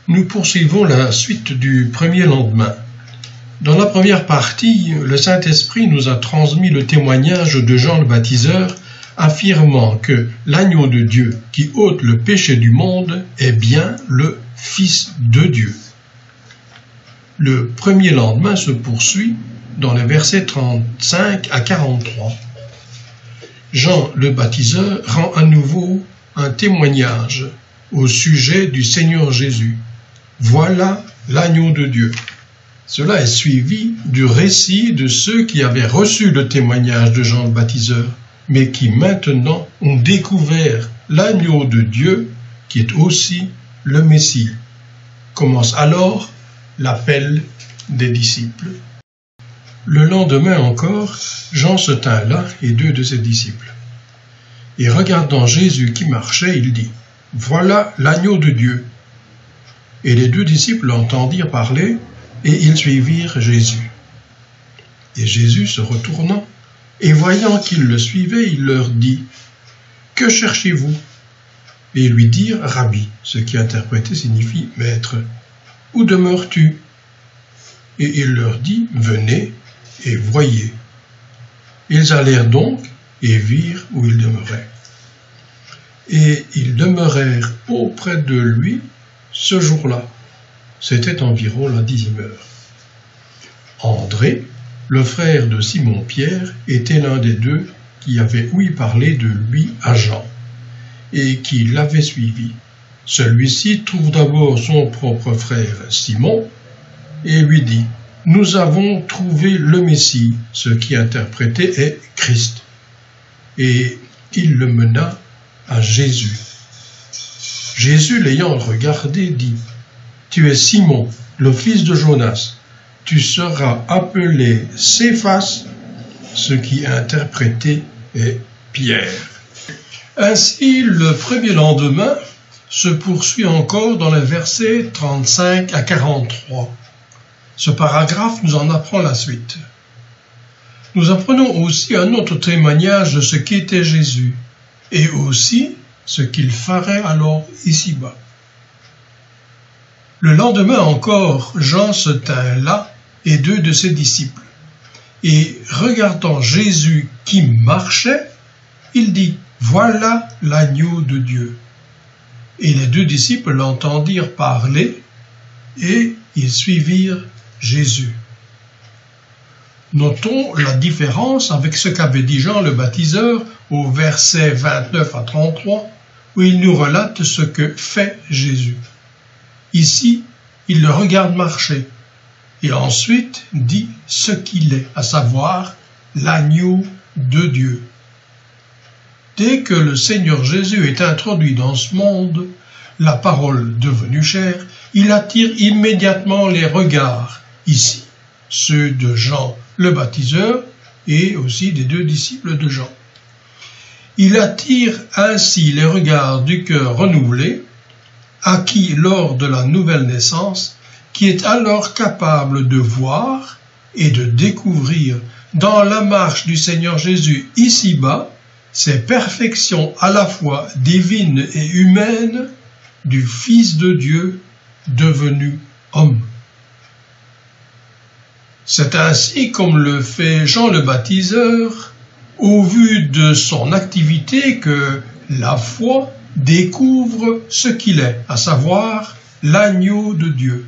Nous poursuivons la suite du premier lendemain. Dans la première partie, le Saint-Esprit nous a transmis le témoignage de Jean le Baptiseur, affirmant que l'agneau de Dieu qui ôte le péché du monde est bien le Fils de Dieu. Le premier lendemain se poursuit dans les versets 35 à 43. Jean le Baptiseur rend à nouveau un témoignage au sujet du Seigneur Jésus. Voilà l'agneau de Dieu. Cela est suivi du récit de ceux qui avaient reçu le témoignage de Jean le Baptiseur, mais qui maintenant ont découvert l'agneau de Dieu qui est aussi le Messie. Commence alors l'appel des disciples. Le lendemain encore, Jean se tint là et 2 de ses disciples. Et regardant Jésus qui marchait, il dit : « Voilà l'agneau de Dieu. » Et les 2 disciples l'entendirent parler, et ils suivirent Jésus. Et Jésus, se retournant, et voyant qu'ils le suivaient, il leur dit : « Que cherchez-vous » Et ils lui dirent : « Rabbi », ce qui interprété signifie « Maître ». « Où demeures-tu » Et il leur dit : « Venez et voyez. » Ils allèrent donc et virent où il demeurait. Et ils demeurèrent auprès de lui ce jour-là. C'était environ la 10e heure. André, le frère de Simon-Pierre, était l'un des 2 qui avait ouï parler de lui à Jean, et qui l'avait suivi. Celui-ci trouve d'abord son propre frère Simon, et lui dit : « Nous avons trouvé le Messie », ce qui interprété est Christ. Et il le mena à Jésus. Jésus, l'ayant regardé, dit : « Tu es Simon, le fils de Jonas. Tu seras appelé Céphas », ce qui interprété est Pierre. Ainsi, le premier lendemain se poursuit encore dans les versets 35 à 43. Ce paragraphe nous en apprend la suite. Nous apprenons aussi un autre témoignage de ce qu'était Jésus, et aussi ce qu'il ferait alors ici-bas. Le lendemain encore, Jean se tint là et 2 de ses disciples. Et regardant Jésus qui marchait, il dit : « Voilà l'agneau de Dieu. » Et les 2 disciples l'entendirent parler, et ils suivirent Jésus. Notons la différence avec ce qu'avait dit Jean le Baptiseur au verset 29 à 33, où il nous relate ce que fait Jésus. Ici, il le regarde marcher, et ensuite dit ce qu'il est, à savoir l'agneau de Dieu. Dès que le Seigneur Jésus est introduit dans ce monde, la parole devenue chair, il attire immédiatement les regards, ici, ceux de Jean le Baptiseur et aussi des 2 disciples de Jean. Il attire ainsi les regards du cœur renouvelé, acquis lors de la nouvelle naissance, qui est alors capable de voir et de découvrir dans la marche du Seigneur Jésus ici-bas ces perfections à la fois divines et humaines du Fils de Dieu devenu homme. C'est ainsi comme le fait Jean le Baptiseur, au vu de son activité, que la foi découvre ce qu'il est, à savoir l'agneau de Dieu.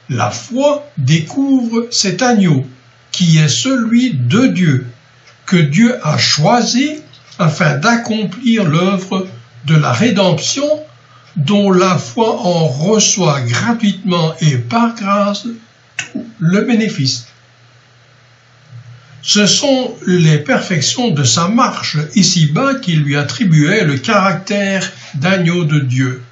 La foi découvre cet agneau qui est celui de Dieu, que Dieu a choisi afin d'accomplir l'œuvre de la rédemption dont la foi en reçoit gratuitement et par grâce tout le bénéfice. Ce sont les perfections de sa marche ici-bas qui lui attribuaient le caractère d'agneau de Dieu,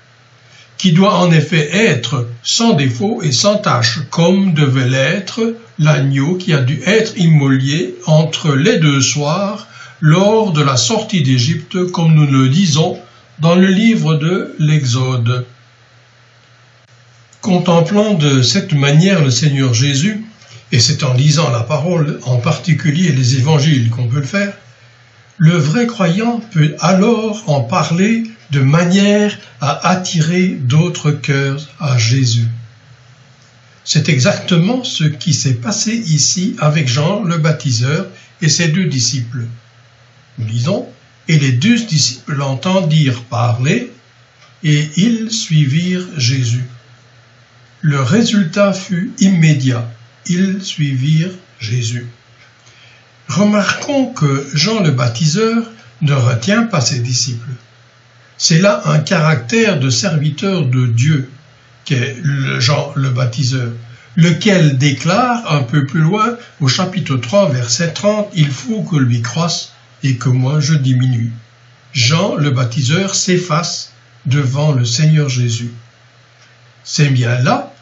qui doit en effet être sans défaut et sans tache, comme devait l'être l'agneau qui a dû être immolé entre les 2 soirs lors de la sortie d'Égypte, comme nous le disons dans le livre de l'Exode. Contemplant de cette manière le Seigneur Jésus, et c'est en lisant la parole, en particulier les évangiles, qu'on peut le faire, le vrai croyant peut alors en parler de manière à attirer d'autres cœurs à Jésus. C'est exactement ce qui s'est passé ici avec Jean le baptiseur et ses 2 disciples. Nous lisons, « Et les 2 disciples l'entendirent parler, et ils suivirent Jésus. Le résultat fut immédiat. Ils suivirent Jésus. » Remarquons que Jean le baptiseur ne retient pas ses disciples. C'est là un caractère de serviteur de Dieu qu'est Jean le baptiseur, lequel déclare un peu plus loin au chapitre 3, verset 30, « Il faut que lui croisse et que moi je diminue. » Jean le baptiseur s'efface devant le Seigneur Jésus. C'est bien là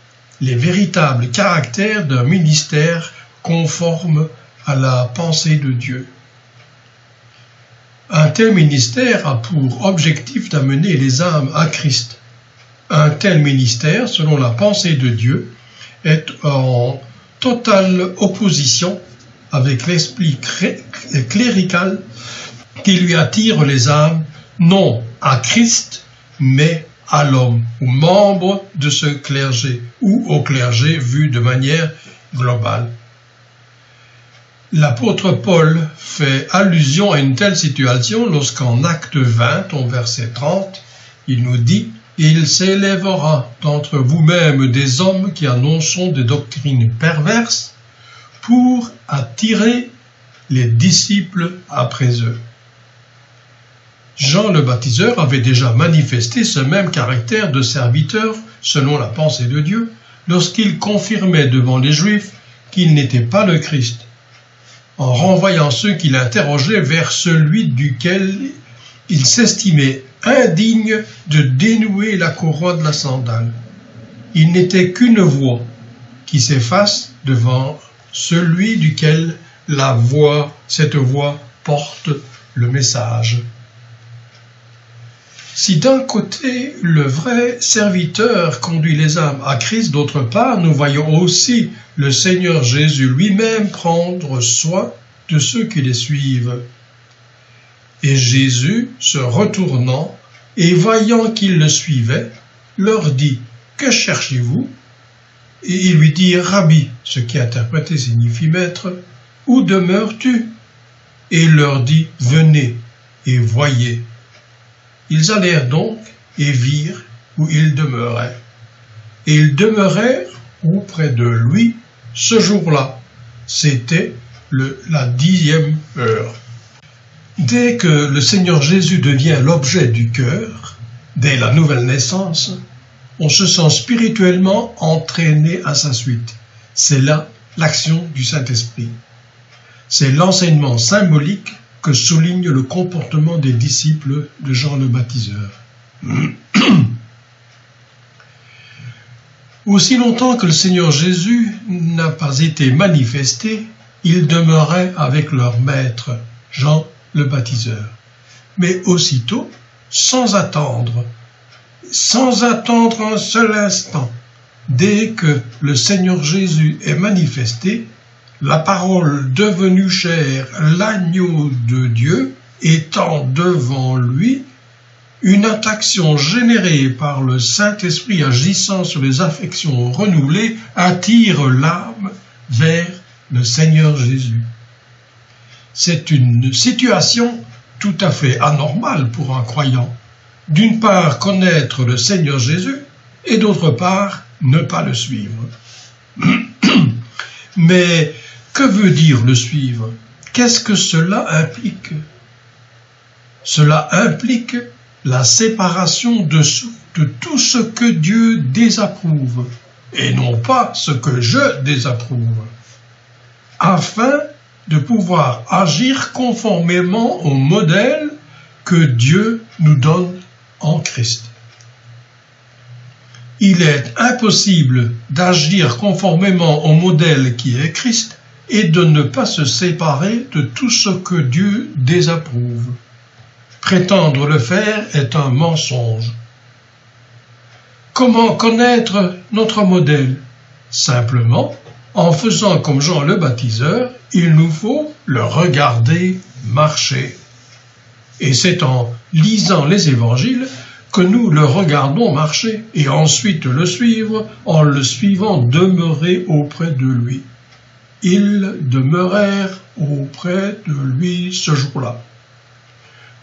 les véritables caractères d'un ministère conforme à la pensée de Dieu. Un tel ministère a pour objectif d'amener les âmes à Christ. Un tel ministère, selon la pensée de Dieu, est en totale opposition avec l'esprit clérical qui lui attire les âmes, non à Christ, mais à l'homme, aux membres de ce clergé, ou au clergé vu de manière globale. L'apôtre Paul fait allusion à une telle situation lorsqu'en Acte 20, au verset 30, il nous dit « Il s'élèvera d'entre vous-mêmes des hommes qui annonceront des doctrines perverses pour attirer les disciples après eux. » Jean le baptiseur avait déjà manifesté ce même caractère de serviteur selon la pensée de Dieu lorsqu'il confirmait devant les Juifs qu'il n'était pas le Christ, en renvoyant ceux qui l'interrogeaient vers celui duquel il s'estimait indigne de dénouer la courroie de la sandale. Il n'était qu'une voix qui s'efface devant celui duquel cette voix porte le message. Si d'un côté, le vrai serviteur conduit les âmes à Christ, d'autre part, nous voyons aussi le Seigneur Jésus lui-même prendre soin de ceux qui les suivent. Et Jésus, se retournant et voyant qu'ils le suivaient, leur dit « Que cherchez-vous » Et il lui dit « Rabbi », ce qui interprété signifie « Maître », « Où demeures-tu » Et il leur dit « Venez et voyez ». Ils allèrent donc et virent où il demeurait. Et ils demeurèrent auprès de lui ce jour-là. C'était la 10e heure. Dès que le Seigneur Jésus devient l'objet du cœur, dès la nouvelle naissance, on se sent spirituellement entraîné à sa suite. C'est là l'action du Saint-Esprit. C'est l'enseignement symbolique que souligne le comportement des disciples de Jean le baptiseur. Aussi longtemps que le Seigneur Jésus n'a pas été manifesté, il demeurait avec leur maître, Jean le baptiseur. Mais aussitôt, sans attendre un seul instant, dès que le Seigneur Jésus est manifesté, la parole devenue chair, l'agneau de Dieu, étant devant lui, une attraction générée par le Saint-Esprit agissant sur les affections renouvelées attire l'âme vers le Seigneur Jésus. C'est une situation tout à fait anormale pour un croyant. D'une part, connaître le Seigneur Jésus, et d'autre part, ne pas le suivre. Mais que veut dire le suivre? Qu'est-ce que cela implique? Cela implique la séparation de tout ce que Dieu désapprouve, et non pas ce que je désapprouve, afin de pouvoir agir conformément au modèle que Dieu nous donne en Christ. Il est impossible d'agir conformément au modèle qui est Christ et de ne pas se séparer de tout ce que Dieu désapprouve. Prétendre le faire est un mensonge. Comment connaître notre modèle? Simplement, en faisant comme Jean le baptiseur, il nous faut le regarder marcher. Et c'est en lisant les évangiles, que nous le regardons marcher et ensuite le suivre, en le suivant demeurer auprès de lui. Ils demeurèrent auprès de lui ce jour-là.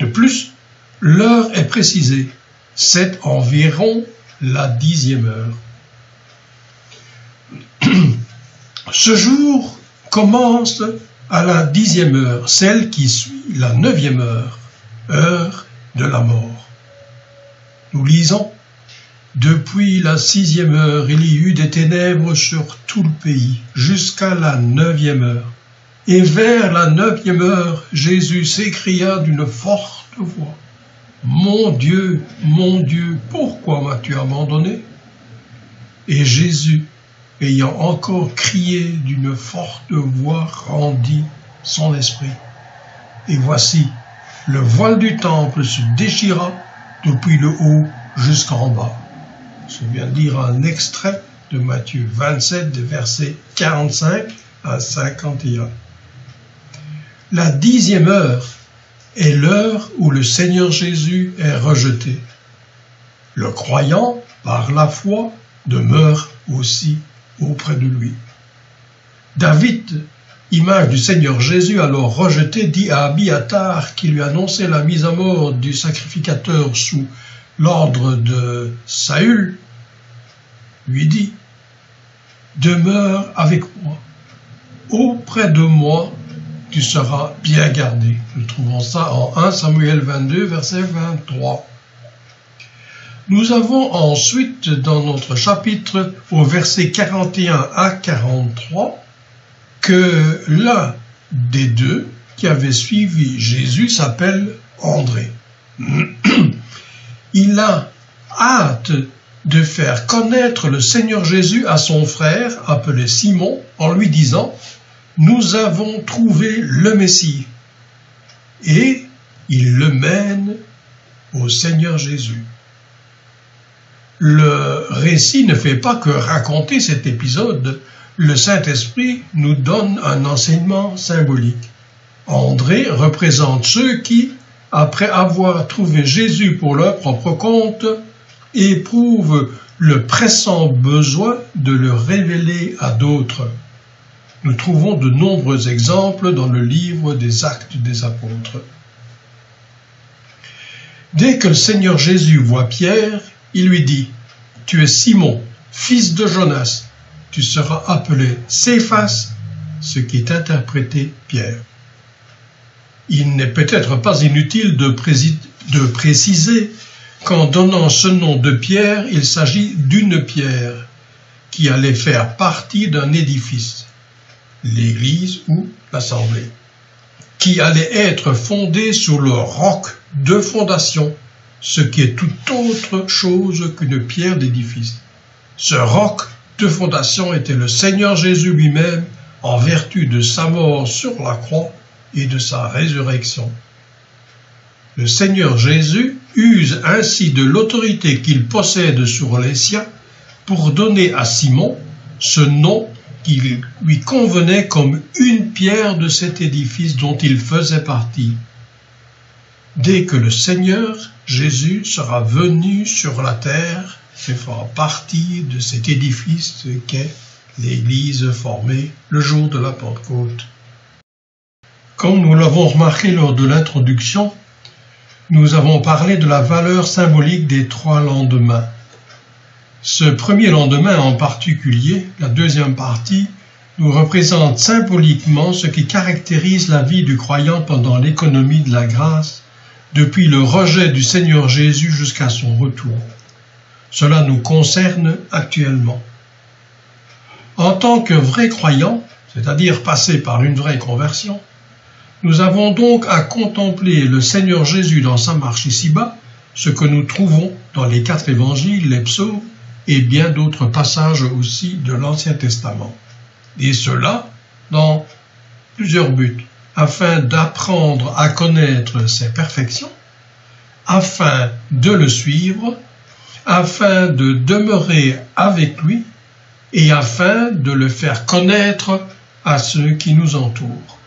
De plus, l'heure est précisée, c'est environ la 10e heure. Ce jour commence à la 10e heure, celle qui suit la 9e heure, heure de la mort. Nous lisons, « Depuis la 6e heure, il y eut des ténèbres sur tout le pays, jusqu'à la 9e heure. Et vers la 9e heure, Jésus s'écria d'une forte voix, « mon Dieu, pourquoi m'as-tu abandonné ?» Et Jésus, ayant encore crié d'une forte voix, rendit son esprit. Et voici, le voile du temple se déchira depuis le haut jusqu'en bas. Je viens de lire un extrait de Matthieu 27, des versets 45 à 51. La 10e heure est l'heure où le Seigneur Jésus est rejeté. Le croyant, par la foi, demeure aussi auprès de lui. David, image du Seigneur Jésus alors rejeté, dit à Abiathar, qui lui annonçait la mise à mort du sacrificateur sous l'ordre de Saül, lui dit, « Demeure avec moi, auprès de moi, tu seras bien gardé. » Nous trouvons ça en 1 Samuel 22, verset 23. Nous avons ensuite dans notre chapitre, au verset 41 à 43, que l'un des deux qui avait suivi Jésus s'appelle André. Il a hâte de faire connaître le Seigneur Jésus à son frère, appelé Simon, en lui disant « Nous avons trouvé le Messie ». Et il le mène au Seigneur Jésus. Le récit ne fait pas que raconter cet épisode. Le Saint-Esprit nous donne un enseignement symbolique. André représente ceux qui, après avoir trouvé Jésus pour leur propre compte, éprouvent le pressant besoin de le révéler à d'autres. Nous trouvons de nombreux exemples dans le livre des Actes des Apôtres. Dès que le Seigneur Jésus voit Pierre, il lui dit « Tu es Simon, fils de Jonas, tu seras appelé Céphas », ce qui est interprété Pierre. Il n'est peut-être pas inutile de préciser qu'en donnant ce nom de Pierre, il s'agit d'une pierre qui allait faire partie d'un édifice, l'église ou l'assemblée, qui allait être fondée sur le roc de fondation, ce qui est tout autre chose qu'une pierre d'édifice. Ce roc de fondation était le Seigneur Jésus lui-même en vertu de sa mort sur la croix et de sa résurrection. Le Seigneur Jésus use ainsi de l'autorité qu'il possède sur les siens pour donner à Simon ce nom qui lui convenait comme une pierre de cet édifice dont il faisait partie. Dès que le Seigneur Jésus sera venu sur la terre, il fera partie de cet édifice qu'est l'Église formée le jour de la Pentecôte. Comme nous l'avons remarqué lors de l'introduction, nous avons parlé de la valeur symbolique des 3 lendemains. Ce premier lendemain en particulier, la deuxième partie, nous représente symboliquement ce qui caractérise la vie du croyant pendant l'économie de la grâce, depuis le rejet du Seigneur Jésus jusqu'à son retour. Cela nous concerne actuellement. En tant que vrais croyants, c'est-à-dire passés par une vraie conversion, nous avons donc à contempler le Seigneur Jésus dans sa marche ici-bas, ce que nous trouvons dans les 4 évangiles, les psaumes et bien d'autres passages aussi de l'Ancien Testament. Et cela dans plusieurs buts, afin d'apprendre à connaître ses perfections, afin de le suivre, afin de demeurer avec lui et afin de le faire connaître à ceux qui nous entourent.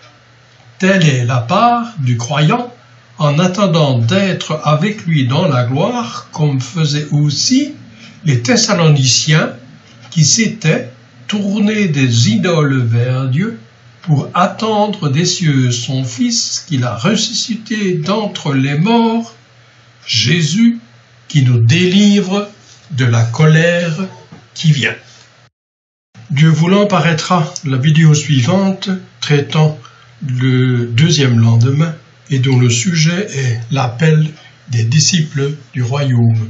Telle est la part du croyant en attendant d'être avec lui dans la gloire, comme faisaient aussi les Thessaloniciens qui s'étaient tournés des idoles vers Dieu pour attendre des cieux son Fils qu'il a ressuscité d'entre les morts, Jésus qui nous délivre de la colère qui vient. Dieu voulant paraîtra la vidéo suivante traitant le deuxième lendemain et dont le sujet est l'appel des disciples du royaume.